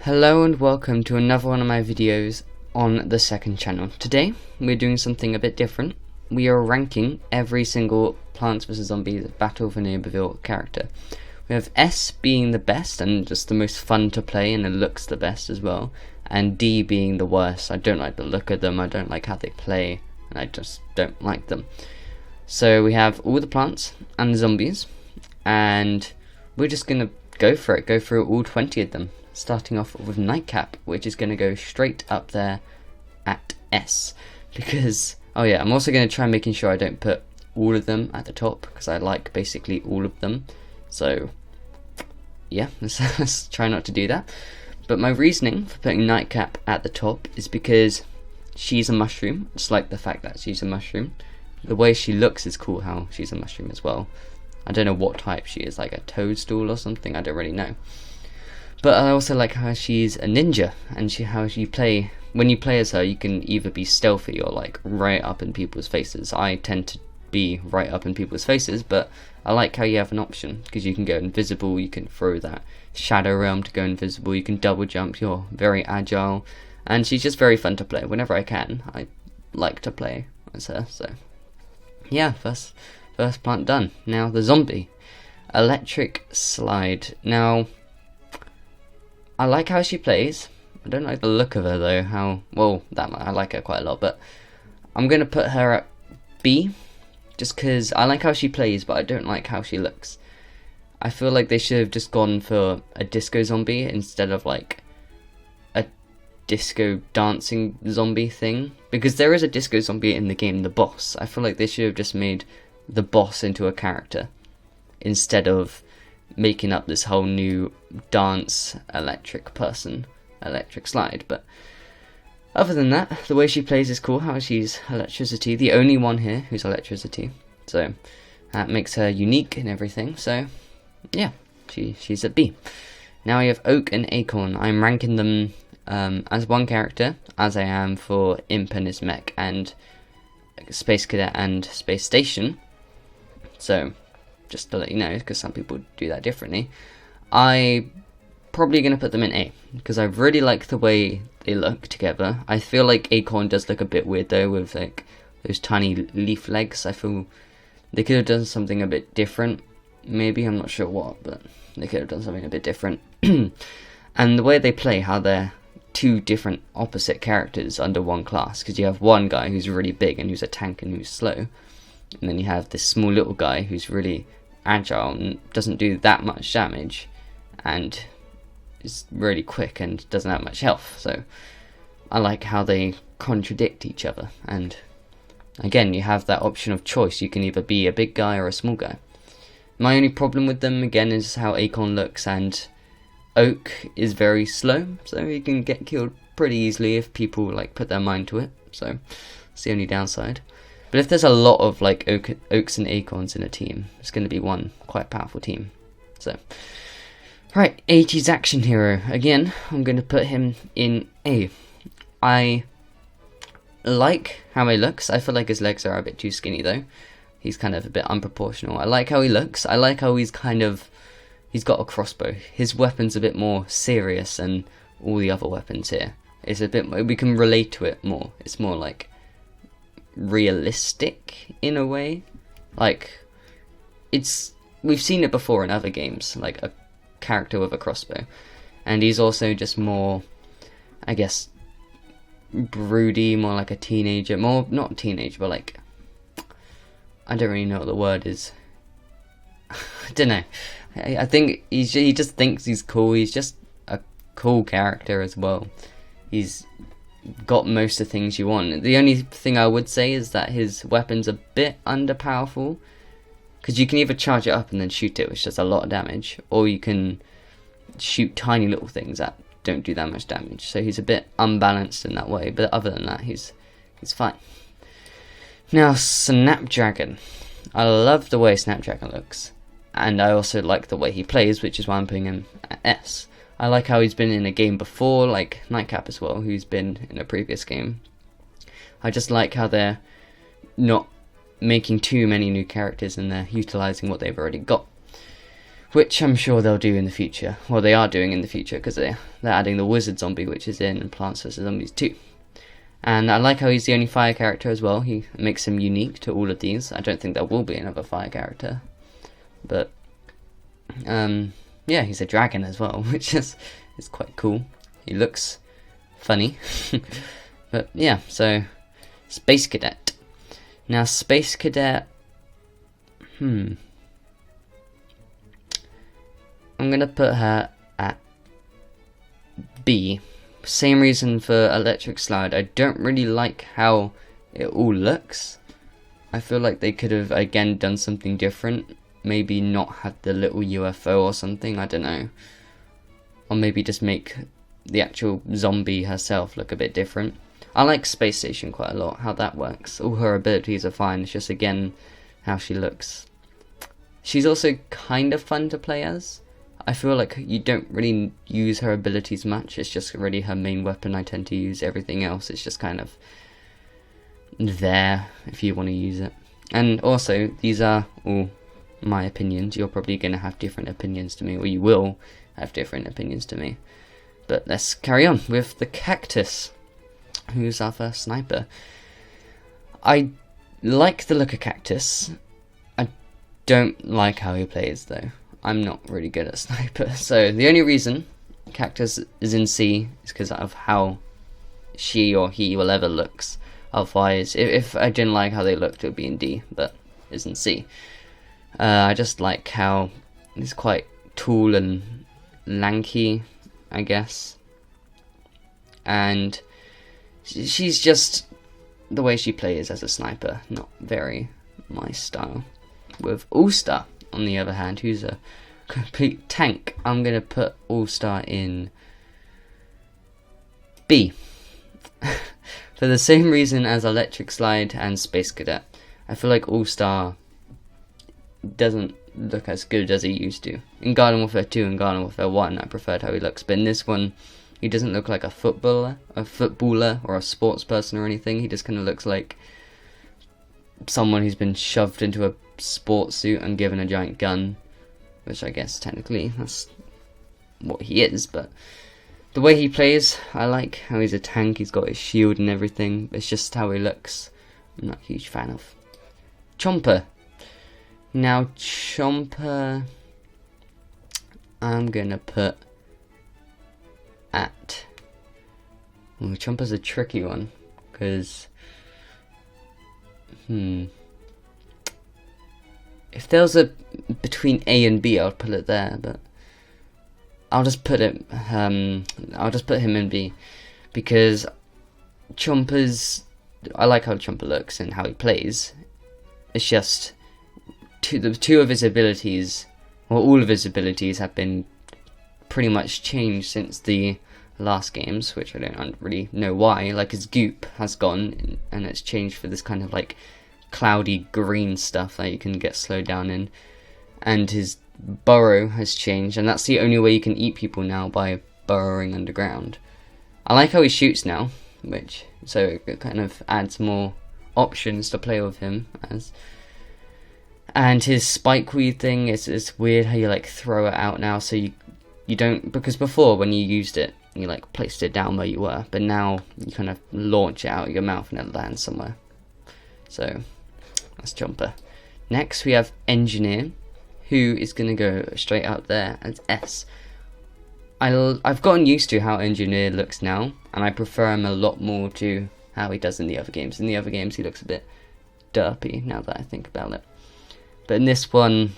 Hello and welcome to another one of my videos on the second channel. Today we're doing something a bit different. We are ranking every single Plants vs Zombies Battle for Neighborville character. We have S being the best and just the most fun to play, and it looks the best as well, and D being the worst. I don't like the look of them, I don't like how they play, and I just don't like them. So we have all the plants and the zombies, and we're just gonna go for it, go through all 20 of them. Starting off with Nightcap, which is going to go straight up there at S. Because, oh yeah, I'm also going to try making sure I don't put all of them at the top, because I like basically all of them. So, yeah, let's try not to do that. But my reasoning for putting Nightcap at the top is because she's a mushroom. It's like the fact that she's a mushroom. The way she looks is cool, how she's a mushroom as well. I don't know what type she is, like a toadstool or something, I don't really know. But I also like how she's a ninja, and how you play. When you play as her, you can either be stealthy or like right up in people's faces. I tend to be right up in people's faces, but I like how you have an option, because you can go invisible, you can throw that shadow realm to go invisible, you can double jump, you're very agile, and she's just very fun to play. Whenever I can, I like to play as her. So yeah, first plant done. Now the zombie. Electric Slide. Now, I like how she plays. I don't like the look of her though. I like her quite a lot, but I'm gonna put her at B, just because I like how she plays, but I don't like how she looks. I feel like they should have just gone for a disco zombie instead of like a disco dancing zombie thing, because there is a disco zombie in the game, the boss. I feel like they should have just made the boss into a character instead of making up this whole new dance electric slide. But other than that, the way she plays is cool, how she's electricity, the only one here who's electricity, so that makes her unique and everything. So yeah, she's at B. Now we have Oak and Acorn. I'm ranking them as one character, as I am for Imp and his mech and Space Cadet and Space Station. So just to let you know, because some people do that differently, I'm probably going to put them in A, because I really like the way they look together. I feel like Acorn does look a bit weird though, with like those tiny leaf legs. I feel they could have done something a bit different, maybe, I'm not sure what, but they could have done something a bit different. And the way they play, how they're two different opposite characters under one class, because you have one guy who's really big and who's a tank and who's slow, and then you have this small little guy who's really agile and doesn't do that much damage and is really quick and doesn't have much health. So I like how they contradict each other, and again, you have that option of choice. You can either be a big guy or a small guy. My only problem with them again is how Acorn looks, and Oak is very slow, so he can get killed pretty easily if people like put their mind to it. So it's the only downside. But if there's a lot of like Oaks and Acorns in a team, it's going to be one quite powerful team. So, right, 80s action hero. Again, I'm going to put him in A. I like how he looks. I feel like his legs are a bit too skinny though. He's kind of a bit unproportional. I like how he looks. I like how he's got a crossbow. His weapon's a bit more serious than all the other weapons here. It's a bit, we can relate to it more. It's more like realistic in a way. Like, we've seen it before in other games, like a character with a crossbow, and he's also just more, I guess, broody, more like a teenager, more not teenager, but like, I don't really know what the word is. I don't know. I think he just thinks he's cool. He's just a cool character as well. He's got most of the things you want. The only thing I would say is that his weapon's a bit underpowerful, because you can either charge it up and then shoot it, which does a lot of damage, or you can shoot tiny little things that don't do that much damage. So he's a bit unbalanced in that way, but other than that, he's fine. Now, Snapdragon. I love the way Snapdragon looks, and I also like the way he plays, which is why I'm putting him at S. I like how he's been in a game before, like Nightcap as well, who's been in a previous game. I just like how they're not making too many new characters and they're utilising what they've already got. which I'm sure they'll do in the future. Well, they are doing in the future, because they're adding the wizard zombie, which is in Plants vs Zombies 2. And I like how he's the only fire character as well. He makes him unique to all of these. I don't think there will be another fire character, but yeah, he's a dragon as well, which is quite cool. He looks funny. But yeah, so Space Cadet. Now Space Cadet, I'm gonna put her at B. Same reason for Electric Slide. I don't really like how it all looks. I feel like they could have again done something different. Maybe not had the little UFO or something, I don't know. Or maybe just make the actual zombie herself look a bit different. I like Space Station quite a lot, how that works. All her abilities are fine, it's just again how she looks. She's also kind of fun to play as. I feel like you don't really use her abilities much, it's just really her main weapon I tend to use. Everything else is just kind of there if you want to use it. And also, these are all my opinions. You're probably going to have different opinions to me, or you will have different opinions to me. But let's carry on with the Cactus, who's our first sniper. I like the look of Cactus. I don't like how he plays though. I'm not really good at sniper, so the only reason Cactus is in C is because of how she or he or whatever looks. Otherwise, if I didn't like how they looked, it would be in D, but it's in C. I just like how he's quite tall and lanky, I guess. And she's just, the way she plays as a sniper, not very my style. With Allstar, on the other hand, who's a complete tank, I'm going to put Allstar in B. For the same reason as Electric Slide and Space Cadet. I feel like Allstar doesn't look as good as he used to. In Garden Warfare 2 and Garden Warfare 1, I preferred how he looks, but in this one, he doesn't look like a footballer or a sports person or anything. He just kind of looks like someone who's been shoved into a sports suit and given a giant gun, which I guess technically that's what he is, but the way he plays, I like how he's a tank, he's got his shield and everything. It's just how he looks, I'm not a huge fan of. Chomper. Now Chomper, I'm gonna put at, well, Chomper's a tricky one, because if there was a between A and B, I'd put it there, but I'll just put it. I'll just put him in B, because Chomper's. I like how Chomper looks and how he plays. It's just the two of his abilities, or all of his abilities, have been pretty much changed since the last games, which I don't really know why. Like his goop has gone and it's changed for this kind of like cloudy green stuff that you can get slowed down in, and his burrow has changed, and that's the only way you can eat people now, by burrowing underground. I like how he shoots now, which so it kind of adds more options to play with him as. And his spike weed thing is weird how you like throw it out now, so you don't, because before when you used it you like placed it down where you were, but now you kind of launch it out of your mouth and it lands somewhere. So that's Jumper. Next we have Engineer, who is going to go straight out there as S. I've gotten used to how Engineer looks now, and I prefer him a lot more to how he does in the other games. In the other games he looks a bit derpy now that I think about it. But in this one,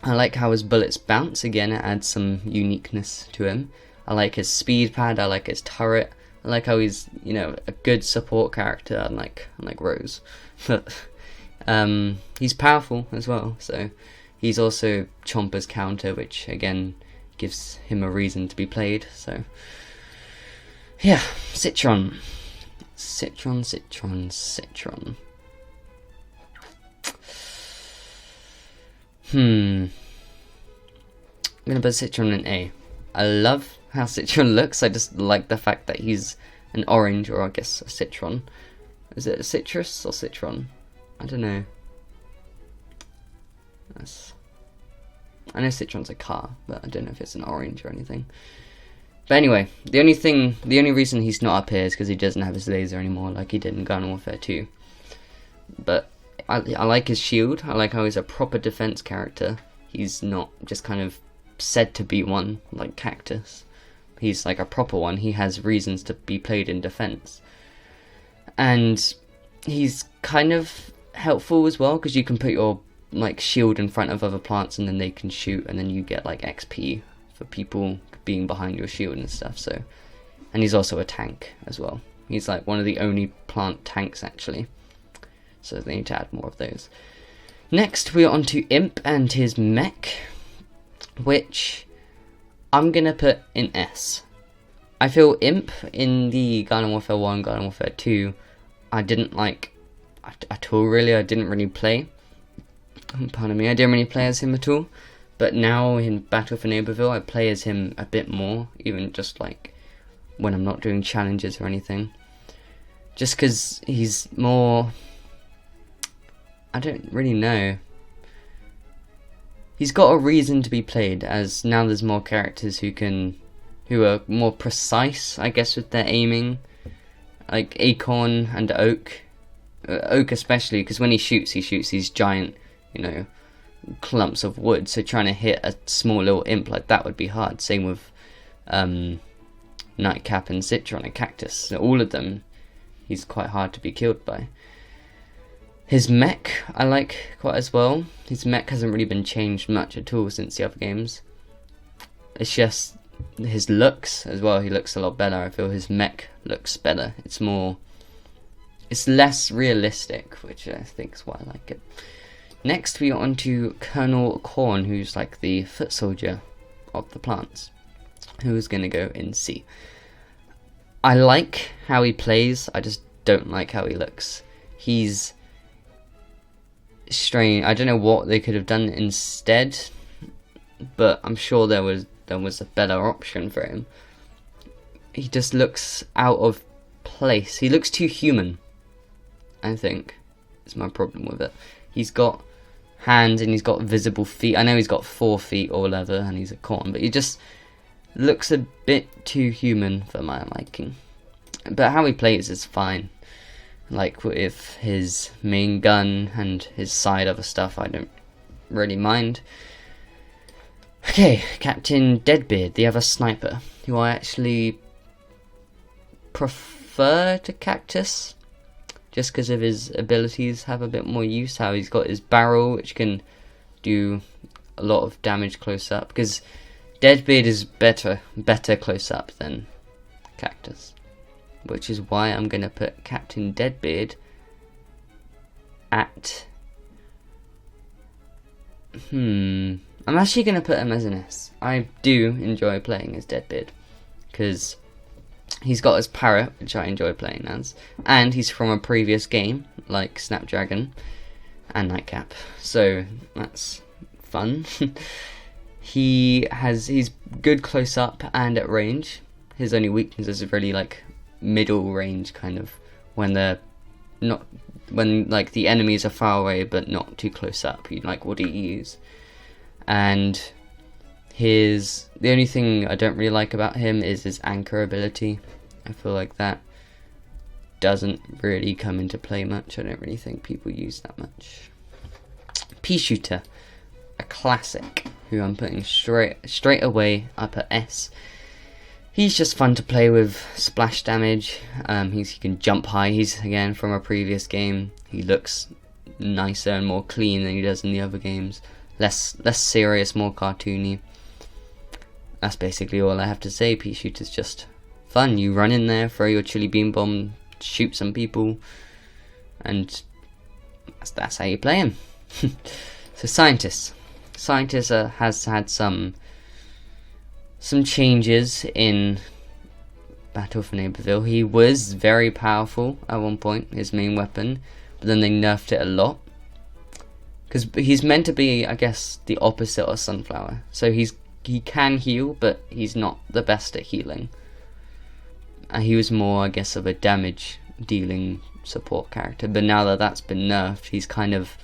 I like how his bullets bounce. Again, it adds some uniqueness to him. I like his speed pad, I like his turret, I like how he's, you know, a good support character, unlike Rose. But he's powerful as well, so he's also Chomper's counter, which again gives him a reason to be played. So yeah, Citron. I'm gonna put Citron in A. I love how Citron looks. I just like the fact that he's an orange, or I guess a citron. Is it a citrus or citron? I don't know. I know Citron's a car, but I don't know if it's an orange or anything. But anyway, the only reason he's not up here is because he doesn't have his laser anymore, like he did in Garden Warfare 2. But I like his shield. I like how he's a proper defense character. He's not just kind of said to be one, like Cactus. He's like a proper one. He has reasons to be played in defense. And he's kind of helpful as well, because you can put your like shield in front of other plants and then they can shoot, and then you get like XP for people being behind your shield and stuff. So, and he's also a tank as well. He's like one of the only plant tanks actually. So they need to add more of those. Next we are on to Imp and his mech, which I'm gonna put in S. I feel Imp in the Garden Warfare 1, Garden Warfare 2, I didn't like at all really. I didn't really play. Pardon me, I didn't really play as him at all. But now in Battle for Neighborville, I play as him a bit more, even just like when I'm not doing challenges or anything. Just because he's more... I don't really know. He's got a reason to be played, as now there's more characters who are more precise, I guess, with their aiming. Like Acorn and Oak. Oak especially, because when he shoots these giant, you know, clumps of wood. So trying to hit a small little imp like that would be hard. Same with Nightcap and Citron and Cactus. So all of them, he's quite hard to be killed by. His mech I like quite as well. His mech hasn't really been changed much at all since the other games. It's just his looks as well. He looks a lot better. I feel his mech looks better. It's less realistic, which I think is why I like it. Next we are on to Colonel Korn, who's like the foot soldier of the plants, who's going to go in C. I like how he plays, I just don't like how he looks. He's strange. I don't know what they could have done instead, but I'm sure there was a better option for him. He just looks out of place. He looks too human, I think, is my problem with it. He's got hands and he's got visible feet. I know he's got 4 feet or whatever, and he's a Korn, but he just looks a bit too human for my liking. But how he plays is fine. Like with his main gun and his side other stuff, I don't really mind. Okay, Captain Deadbeard, the other sniper, who I actually prefer to Cactus, just because of his abilities have a bit more use. How he's got his barrel, which can do a lot of damage close up, because Deadbeard is better close up than Cactus, which is why I'm going to put Captain Deadbeard at... I'm actually going to put him as an S. I do enjoy playing as Deadbeard, because he's got his parrot, which I enjoy playing as, and he's from a previous game, like Snapdragon and Nightcap, so that's fun. He's good close up and at range. His only weakness is really like middle range, kind of when like the enemies are far away but not too close up. What do you use? And the only thing I don't really like about him is his anchor ability. I feel like that doesn't really come into play much. I don't really think people use that much. Peashooter, a classic, who I'm putting straight away up at S. He's just fun to play with, splash damage. He can jump high. He's again from a previous game. He looks nicer and more clean than he does in the other games. Less serious, more cartoony. That's basically all I have to say. Peashooter's just fun. You run in there, throw your chili bean bomb, shoot some people, and that's how you play him. So Scientist has had some changes in Battle for Neighborville. He was very powerful at one point, his main weapon, but then they nerfed it a lot. Because he's meant to be, I guess, the opposite of Sunflower. So he can heal, but he's not the best at healing. He was more, I guess, of a damage dealing support character. But now that that's been nerfed, he's kind of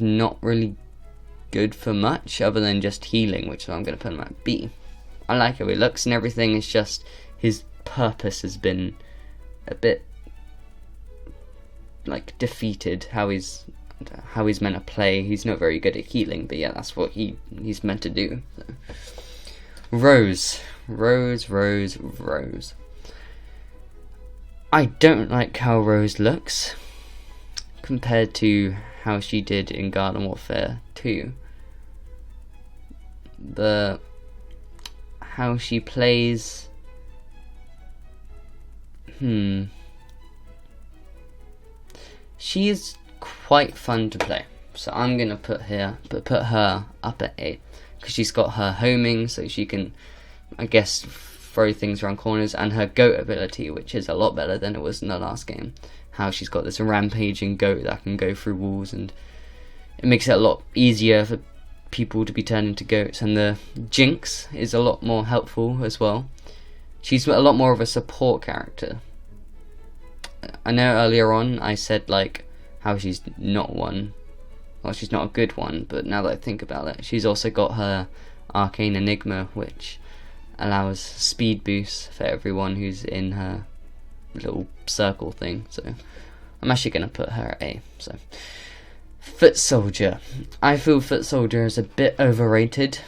not really good for much other than just healing, which is why I'm going to put him at B. I like how he looks and everything, it's just his purpose has been a bit like defeated, how he's meant to play. He's not very good at healing, but yeah, that's what he's meant to do. So. Rose. I don't like how Rose looks compared to how she did in Garden Warfare 2. How she plays, she is quite fun to play, so I'm gonna put her up at A, because she's got her homing, so she can, I guess, throw things around corners, and her goat ability, which is a lot better than it was in the last game. How she's got this rampaging goat that can go through walls, and it makes it a lot easier for people to be turned into goats. And the Jinx is a lot more helpful as well. She's a lot more of a support character. I know earlier on I said like how she's not one, well, she's not a good one, but now that I think about it, she's also got her Arcane Enigma, which allows speed boosts for everyone who's in her little circle thing. So I'm actually going to put her at A. So Foot Soldier. I feel Foot Soldier is a bit overrated,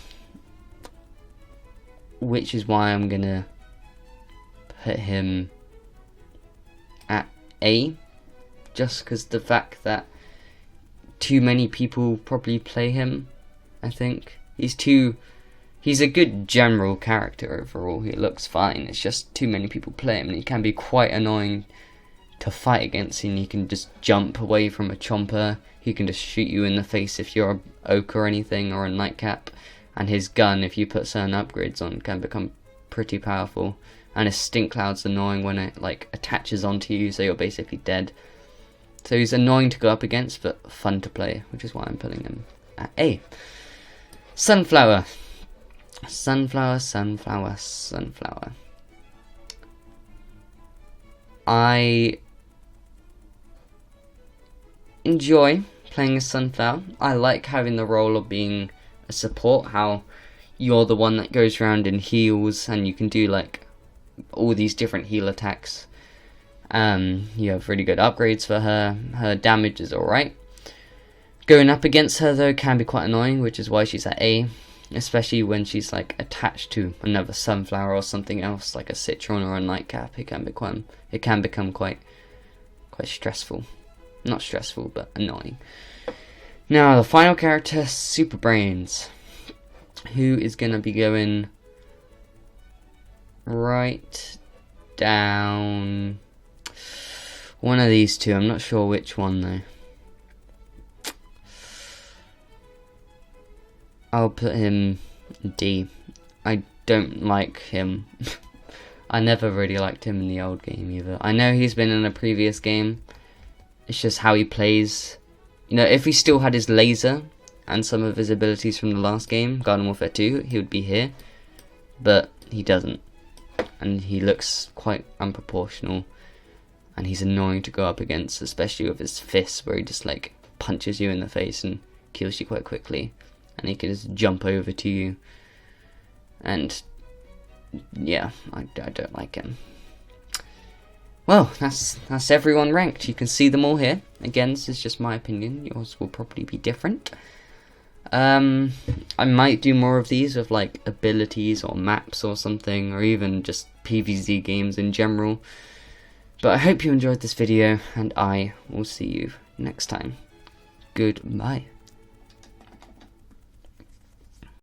which is why I'm going to put him at A, just because the fact that too many people probably play him. I think he's a good general character overall. He looks fine, it's just too many people play him, and he can be quite annoying to fight against. And he can just jump away from a chomper, he can just shoot you in the face if you're a oak or anything, or a nightcap, and his gun, if you put certain upgrades on, can become pretty powerful. And his stink cloud's annoying when it like attaches onto you, so you're basically dead. So he's annoying to go up against, but fun to play, which is why I'm putting him at A. Sunflower. I enjoy playing as Sunflower. I like having the role of being a support, how you're the one that goes around and heals, and you can do like all these different heal attacks. You have really good upgrades for her. Her damage is alright. Going up against her though can be quite annoying, which is why she's at A, especially when she's like attached to another Sunflower or something else, like a Citron or a Nightcap. It can become quite stressful. Not stressful, but annoying. Now the final character, Super Brainz, who is gonna be going right down one of these two. I'm not sure which one though. I'll put him D. I don't like him. I never really liked him in the old game either. I know he's been in a previous game. It's just how he plays. You know, if he still had his laser and some of his abilities from the last game, Garden Warfare 2, he would be here. But he doesn't. And he looks quite unproportional. And he's annoying to go up against, especially with his fists, where he just like punches you in the face and kills you quite quickly. And he can just jump over to you. And yeah, I don't like him. Well, that's everyone ranked. You can see them all here. Again, this is just my opinion. Yours will probably be different. I might do more of these with like abilities or maps or something, or even just PvZ games in general. But I hope you enjoyed this video, and I will see you next time. Goodbye.